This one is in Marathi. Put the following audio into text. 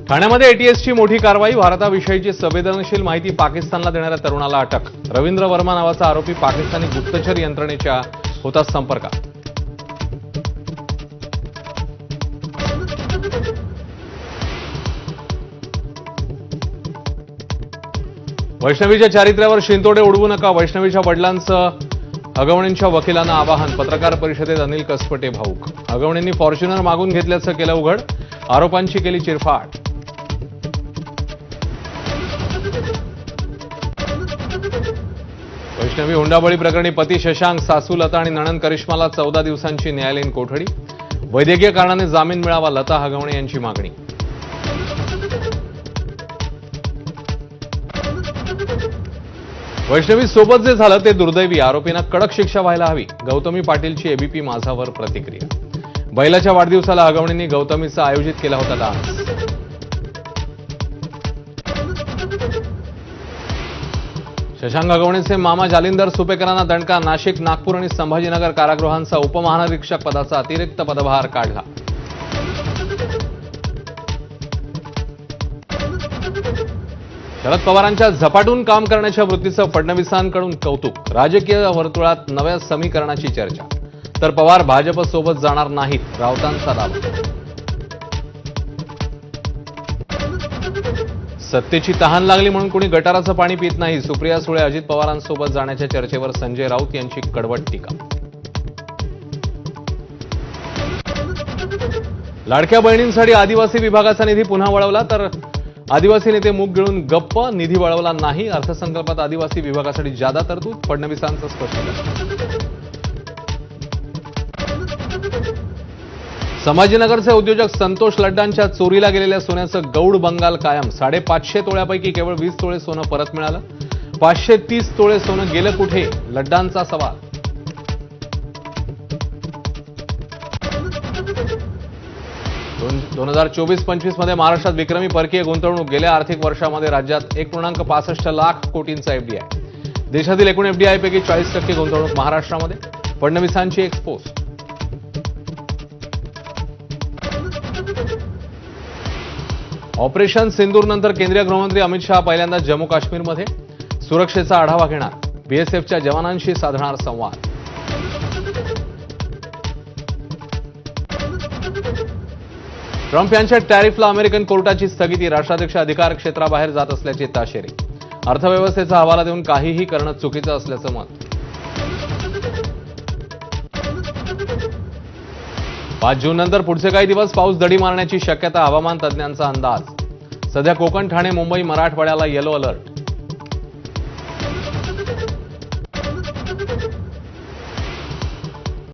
ठाण्यामध्ये एटीएसची मोठी कारवाई। भारताविषयीची संवेदनशील माहिती पाकिस्तानला देणाऱ्या तरुणाला अटक। रवींद्र वर्मा नावाचा आरोपी पाकिस्तानी गुप्तचर यंत्रणेच्या होता संपर्कात। वैष्णवीच्या चारित्र्यावर शिंतोडे उडवू नका, वैष्णवीच्या वडिलांचं अगवणींच्या वकिलांना आवाहन। पत्रकार परिषदेत अनिल कसपटे भाऊक। अगवणींनी फॉर्च्युनर मागून घेतल्याचं केलं उघड, आरोपांची केली चिरफाड। वैष्णवी हुंडाबळी प्रकरणी पती शशांक, सासू लता आणि नणंद करिश्माला 14 दिवसांची न्यायालयीन कोठडी। वैद्यकीय कारणाने जामीन मिळावा, लता हगवणे यांची मागणी। वैष्णवी सोबत जे झालं ते दुर्दैवी, आरोपींना कडक शिक्षा व्हायला हवी। गौतमी पाटीलची एबीपी माझावर प्रतिक्रिया। बैलाच्या वाढदिवसाला हगवणींनी गौतमीचा आयोजित केला होता डान्स। शशांक हगवणेचे मामा जालिंदर सुपेकरांना दणका। नाशिक, नागपूर आणि संभाजीनगर कारागृहांचा उपमहानिरीक्षक पदाचा अतिरिक्त पदभार काढला। शरद पवारांच्या झपाटून काम करण्याच्या वृत्तीचं फडणवीसांकडून कौतुक। राजकीय वर्तुळात नव्या समीकरणाची चर्चा, तर पवार भाजपसोबत जाणार नाहीत, राऊतांचा दावा। सत्तेची तहान लागली म्हणून कोणी गटाराचं पाणी पित नाही। सुप्रिया सुळे अजित पवारांसोबत जाण्याच्या चर्चेवर संजय राऊत यांची कडवट टीका। लाडक्या बहिणींसाठी आदिवासी विभागाचा निधी पुन्हा वळवला, तर आदिवासी नेते मूग गिळून गप्प। निधी वळवला नाही, अर्थसंकल्पात आदिवासी विभागासाठी जादा तरतूद, फडणवीसांचं स्पष्टीकरण। संभाजीनगरचे उद्योजक संतोष लड्डांच्या चोरीला गेलेल्या सोन्याचं गौड बंगाल कायम। 550 तोळ्यापैकी केवळ 20 तोळे सोनं परत मिळालं। 530 तोळे सोनं गेलं कुठे, लड्डांचा सवाल। दोन 2024-25 मध्ये महाराष्ट्रात विक्रमी परकीय गुंतवणूक। गेल्या आर्थिक वर्षामध्ये राज्यात 1.65 लाख कोटींचा एफडीआय। देशातील एकूण एफडीआय पैकी 40% गुंतवणूक महाराष्ट्रामध्ये। फडणवीसांची एक्सपोस्ट। ऑपरेशन सिंदूर नंतर केंद्रीय गृहमंत्री अमित शहा पहिल्यांदा जम्मू काश्मीरमध्ये। सुरक्षेचा आढावा घेणार, बीएसएफच्या जवानांशी साधणार संवाद। ट्रम्प यांच्या टॅरिफला अमेरिकन कोर्टाची स्थगिती। राष्ट्राध्यक्ष अधिकार क्षेत्राबाहेर जात असल्याची ताशेरे। अर्थव्यवस्थेचा हवाला देऊन काहीही करणं चुकीचं असल्याचं मत। 5 जून नंतर पुढचे काही दिवस पाऊस दडी मारण्याची शक्यता, हवामान तज्ज्ञांचा अंदाज। सध्या कोकण, ठाणे, मुंबई, मराठवाड्याला येलो अलर्ट।